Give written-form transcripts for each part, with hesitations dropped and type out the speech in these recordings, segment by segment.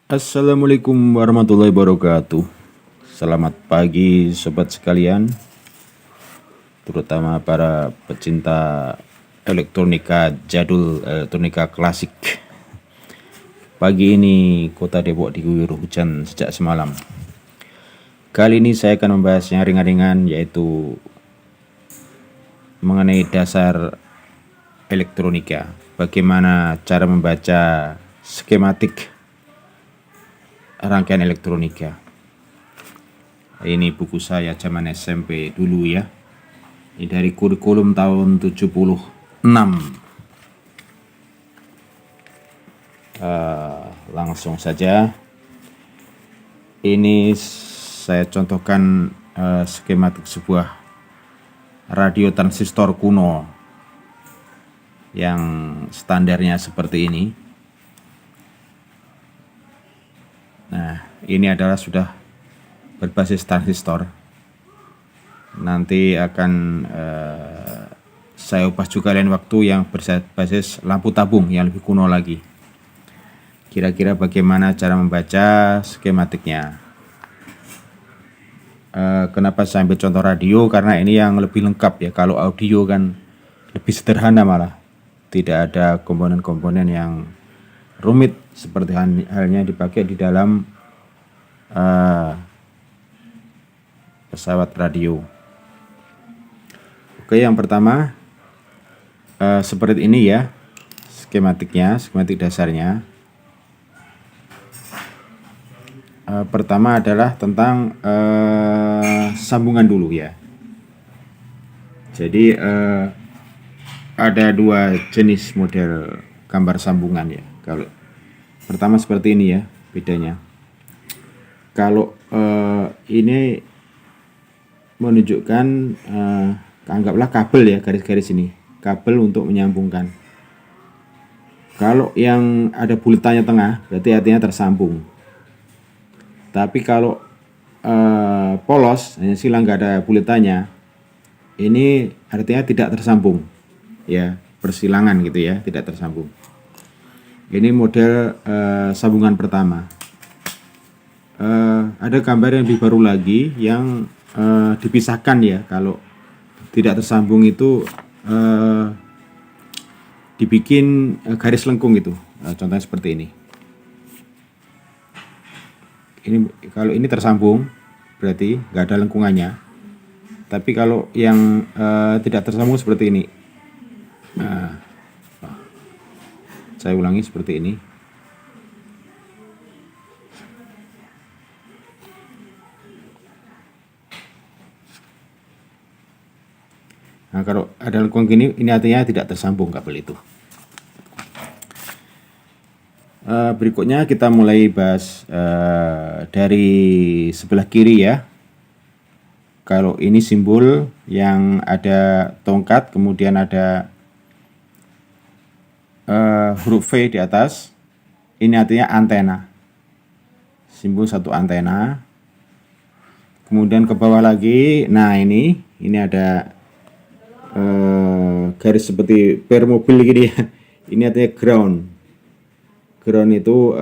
Assalamualaikum warahmatullahi wabarakatuh. Selamat pagi sobat sekalian, terutama para pecinta elektronika jadul, elektronika klasik. Pagi ini kota Depok diguyur hujan sejak semalam. Kali ini saya akan membahas yang ringan-ringan, yaitu mengenai dasar elektronika. Bagaimana cara membaca skematik rangkaian elektronika. Ini buku saya zaman SMP dulu ya. Ini dari kurikulum tahun 76. Langsung saja. Ini saya contohkan skematik sebuah radio transistor kuno yang standarnya seperti ini. Nah, ini adalah sudah berbasis transistor. Nanti akan saya ubah juga lain waktu yang berbasis lampu tabung yang lebih kuno lagi. Kira-kira bagaimana cara membaca skematiknya. Kenapa saya ambil contoh radio? Karena ini yang lebih lengkap ya. Kalau audio kan lebih sederhana malah. Tidak ada komponen-komponen yang rumit seperti halnya dipakai di dalam pesawat radio. Oke, yang pertama seperti ini ya skematiknya, skematik dasarnya. Pertama adalah tentang sambungan dulu ya. Jadi ada dua jenis model gambar sambungan ya. Kalau pertama seperti ini ya bedanya. Kalau ini menunjukkan anggaplah kabel ya, garis-garis ini kabel untuk menyambungkan. Kalau yang ada buletannya tengah berarti artinya tersambung. Tapi kalau polos hanya silang nggak ada buletannya, ini artinya tidak tersambung ya, persilangan gitu ya, tidak tersambung. Ini model sambungan pertama. Ada gambar yang lebih baru lagi yang dipisahkan ya. Kalau tidak tersambung itu dibikin garis lengkung gitu. Contohnya seperti ini. Kalau ini tersambung berarti nggak ada lengkungannya. Tapi kalau yang tidak tersambung seperti ini. Saya ulangi seperti ini. Nah, kalau ada lengkung gini, ini artinya tidak tersambung kabel itu. Berikutnya kita mulai bahas dari sebelah kiri ya. Kalau ini simbol yang ada tongkat, kemudian ada huruf V di atas, ini artinya antena, simbol satu antena. Kemudian ke bawah lagi, nah ini ada garis seperti per mobil gini ya. Ini artinya ground. Ground itu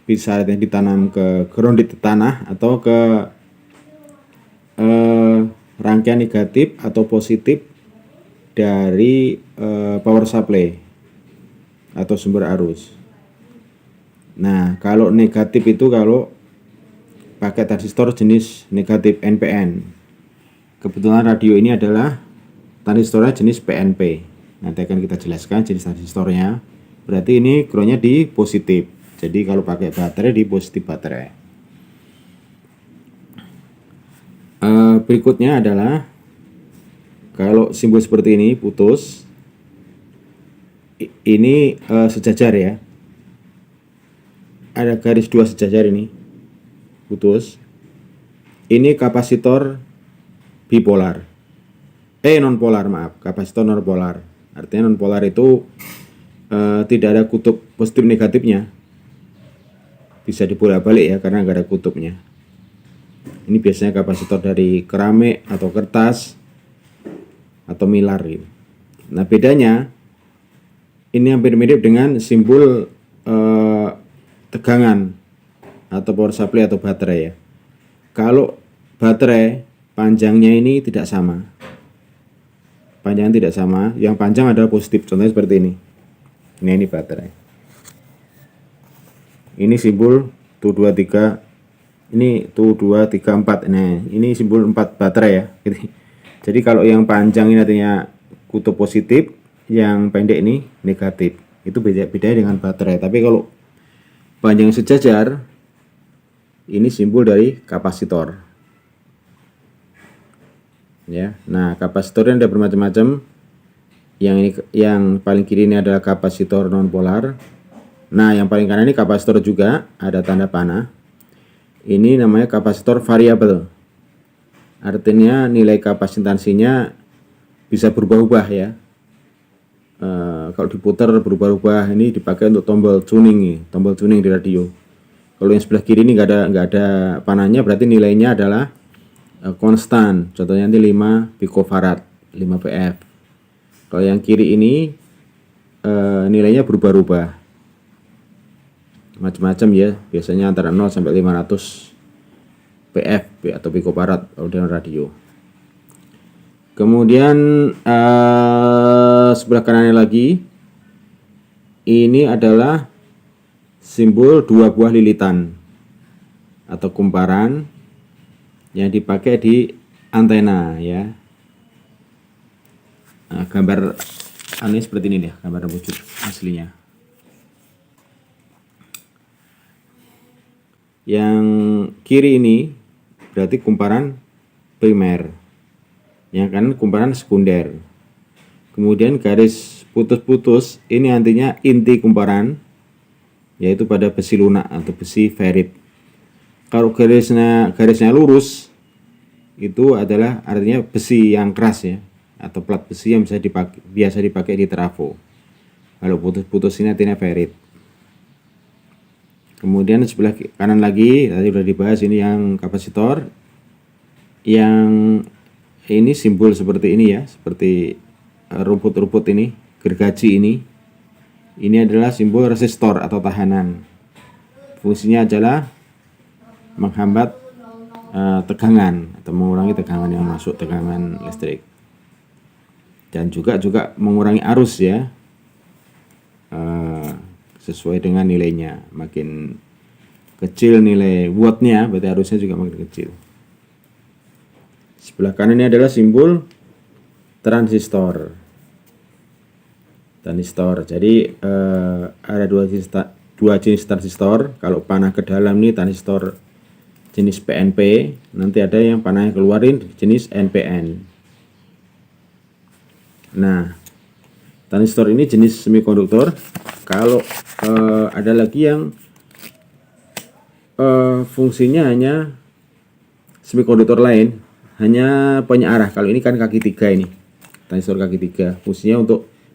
bisa artinya ditanam ke grounded tanah atau ke rangkaian negatif atau positif dari power supply atau sumber arus. Nah, kalau negatif itu kalau pakai transistor jenis negatif NPN. Kebetulan radio ini adalah transistornya jenis PNP. Nanti akan kita jelaskan jenis transistornya. Berarti ini groundnya di positif. Jadi kalau pakai baterai di positif baterai. Berikutnya adalah kalau simbol seperti ini putus, ini sejajar ya. Ada garis dua sejajar ini putus. Ini kapasitor bipolar. Non-polar, maaf, kapasitor non-polar. Artinya non-polar itu tidak ada kutub positif negatifnya. Bisa dibolak-balik ya karena nggak ada kutubnya. Ini biasanya kapasitor dari keramik atau kertas atau milar gitu. Nah, bedanya ini hampir mirip dengan simbol tegangan atau power supply atau baterai ya. Kalau baterai panjangnya ini tidak sama. Panjangnya tidak sama, yang panjang adalah positif. Contohnya seperti ini. Nah, ini baterai. Ini simbol tu 23, ini tu 2 3 4. Nah, ini simbol 4 baterai ya. Jadi kalau yang panjang ini artinya kutub positif, yang pendek ini negatif. Itu bedanya dengan baterai. Tapi kalau panjang sejajar, ini simbol dari kapasitor. Ya, nah kapasitor ini ada bermacam-macam. Yang paling kiri ini adalah kapasitor non polar. Nah, yang paling kanan ini kapasitor juga, ada tanda panah. Ini namanya kapasitor variabel. Artinya nilai kapasitansinya bisa berubah-ubah ya. Kalau diputar berubah-ubah, ini dipakai untuk tombol tuning di radio. Kalau yang sebelah kiri ini nggak ada panahnya, berarti nilainya adalah konstan. Contohnya nanti 5 picofarad, 5 pf. Kalau yang kiri ini nilainya berubah-ubah, macam-macam ya, biasanya antara 0 sampai 500 pf atau picofarad kalau dengan radio. Kemudian sebelah kanannya lagi, ini adalah simbol 2 buah lilitan atau kumparan yang dipakai di antena ya. Nah, gambar ini seperti ini ya, gambar wujud aslinya. Yang kiri ini berarti kumparan primer, yang kanan kumparan sekunder. Kemudian garis putus-putus ini artinya inti kumparan, yaitu pada besi lunak atau besi ferrit. Kalau garisnya lurus, itu adalah artinya besi yang keras ya, atau plat besi yang biasa dipakai di trafo. Kalau putus-putus ini artinya ferrit. Kemudian sebelah kanan lagi tadi sudah dibahas, ini yang kapasitor. Yang ini simbol seperti ini ya, seperti rumput-rumput ini, gergaji ini. Ini adalah simbol resistor atau tahanan. Fungsinya adalah menghambat tegangan atau mengurangi tegangan yang masuk, tegangan listrik, dan juga mengurangi arus ya, sesuai dengan nilainya. Makin kecil nilai wattnya, berarti arusnya juga makin kecil. Sebelah kanan ini adalah simbol transistor. Jadi ada dua jenis transistor. Kalau panah ke dalam ini transistor jenis PNP, nanti ada yang panahnya keluarin jenis NPN. Nah, transistor ini jenis semikonduktor. Kalau ada lagi yang fungsinya hanya semikonduktor lain, hanya penyarah. Kalau ini kan kaki 3 ini, transistor kaki 3, fungsinya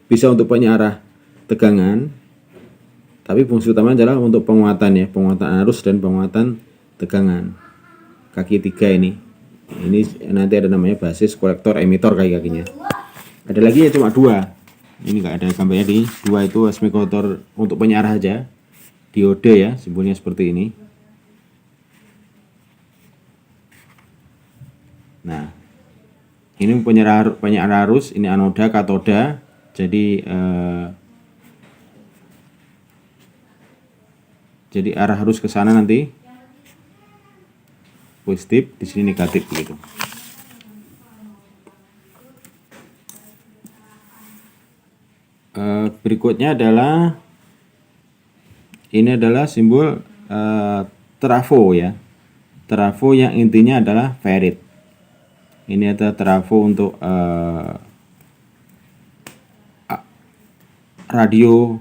bisa untuk penyarah tegangan, tapi fungsi utama adalah untuk penguatan ya, penguatan arus dan penguatan tegangan. Kaki 3 ini nanti ada namanya basis, kolektor, emitor kaki-kakinya. Ada lagi ya cuma 2. Ini nggak ada gambarnya di 2, itu semikonduktor untuk penyarah aja. Diode ya, simbolnya seperti ini. Nah, ini penyarah arus, ini anoda, katoda. Jadi arah arus ke sana nanti positif, di sini negatif begitu. Berikutnya adalah simbol trafo ya. Trafo yang intinya adalah ferrit. Ini ada trafo untuk radio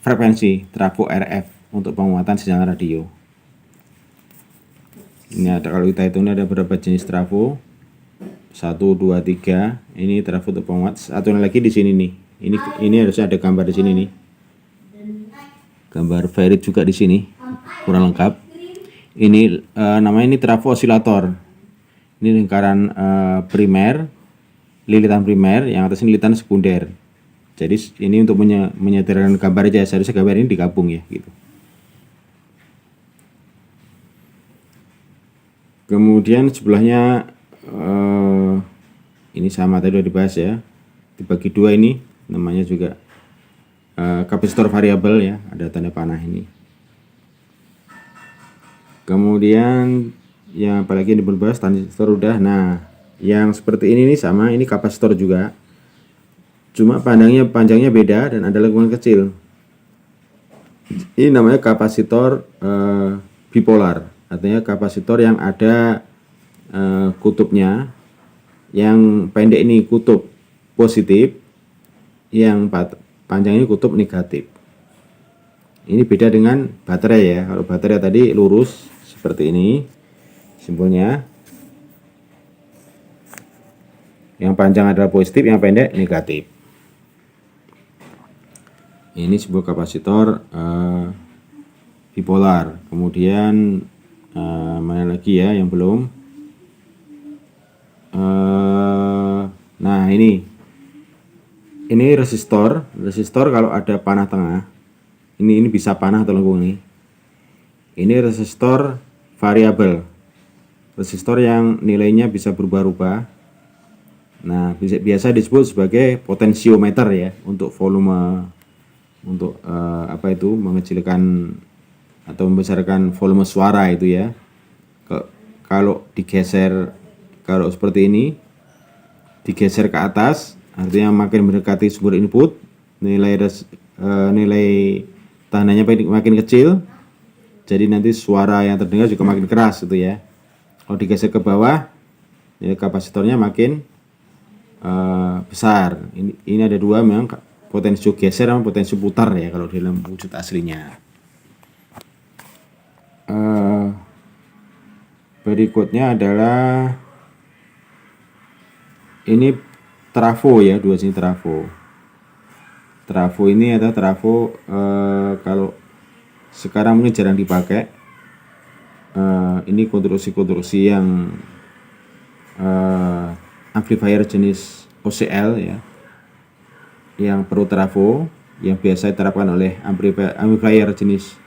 frekuensi, trafo RF untuk penguatan sinyal radio. Ini ada, kalau kita hitung ada berapa jenis trafo? 1, 2, 3. Ini trafo untuk penguat. Satu lagi di sini nih. Ini harusnya ada gambar di sini nih. Gambar ferrit juga di sini. Kurang lengkap. Ini namanya ini trafo osilator. Ini lingkaran primer, lilitan primer, yang atas ini lilitan sekunder. Jadi ini untuk menyederhanakan gambar aja, seharusnya gambar ini digabung ya gitu. Kemudian sebelahnya ini sama tadi udah dibahas ya, dibagi dua, ini namanya juga kapasitor variabel ya, ada tanda panah ini. Kemudian yang apalagi yang dibahas, transistor udah. Nah, yang seperti ini nih sama, ini kapasitor juga, cuma panjangnya beda dan ada lengkungan kecil. Ini namanya kapasitor bipolar, artinya kapasitor yang ada kutubnya. Yang pendek ini kutub positif, yang panjang ini kutub negatif. Ini beda dengan baterai ya. Kalau baterai tadi lurus seperti ini simbolnya, yang panjang adalah positif, yang pendek negatif. Ini sebuah kapasitor bipolar. Kemudian mana lagi ya yang belum? Nah ini resistor kalau ada panah tengah, ini bisa panah atau lengkung nih. Ini resistor variabel, resistor yang nilainya bisa berubah-ubah. Nah biasa disebut sebagai potensiometer ya, untuk volume, untuk mengecilkan atau membesarkan volume suara itu ya. Kalau digeser, kalau seperti ini digeser ke atas, artinya makin mendekati sumber input, nilai tahanannya makin kecil, jadi nanti suara yang terdengar juga makin keras itu ya. Kalau digeser ke bawah, nilai kapasitornya makin besar. Ini ada dua memang, potensio geser sama potensio putar ya kalau dalam wujud aslinya. Berikutnya adalah ini trafo ya, dua sini trafo. Trafo ini adalah trafo kalau sekarang mungkin jarang dipakai. Ini konstruksi yang amplifier jenis OCL ya, yang perlu trafo, yang biasa diterapkan oleh amplifier jenis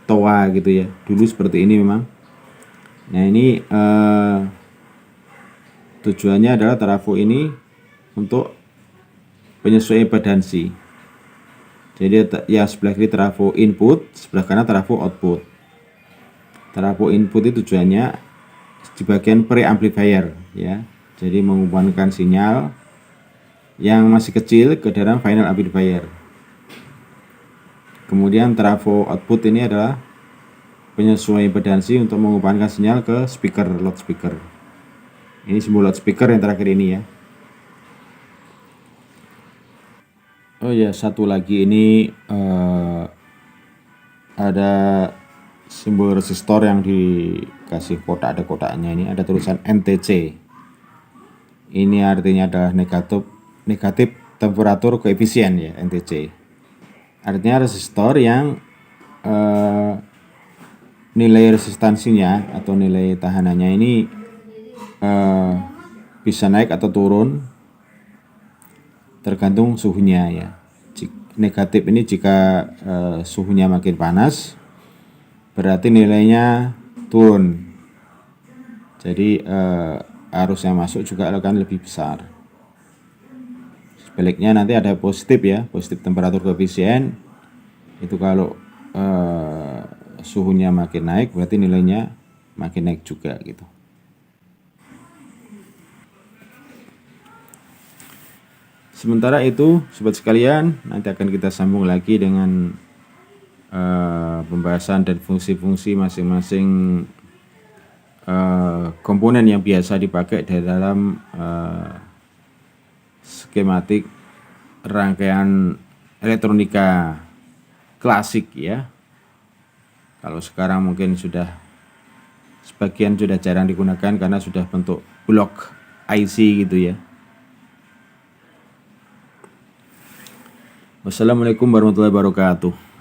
TOA gitu ya. Dulu seperti ini memang. Nah ini tujuannya adalah trafo ini untuk penyesuaian impedansi. Jadi yang sebelah kiri trafo input, sebelah kanan trafo output. Trafo input itu tujuannya di bagian preamplifier ya. Jadi mengumpankan sinyal yang masih kecil ke dalam final amplifier. Kemudian trafo output ini adalah penyesuaian impedansi untuk mengumpankan sinyal ke speaker, loudspeaker. Ini simbol loudspeaker yang terakhir ini ya. Oh ya, satu lagi ini ada simbol resistor yang dikasih kotak, ada kotaknya, ini ada tulisan NTC. Ini artinya adalah negatif temperatur koefisien ya, NTC. Artinya resistor yang nilai resistansinya atau nilai tahanannya ini bisa naik atau turun tergantung suhunya ya. Negatif ini jika suhunya makin panas, berarti nilainya turun. Jadi arus yang masuk juga akan lebih besar. Sebaliknya nanti ada positif ya, positif temperatur koefisien. Itu kalau suhunya makin naik, berarti nilainya makin naik juga gitu. Sementara itu, sobat sekalian, nanti akan kita sambung lagi dengan pembahasan dan fungsi-fungsi masing-masing komponen yang biasa dipakai di dalam skematik rangkaian elektronika klasik ya. Kalau sekarang mungkin sebagian sudah jarang digunakan karena sudah bentuk blok IC gitu ya. Wassalamualaikum warahmatullahi wabarakatuh.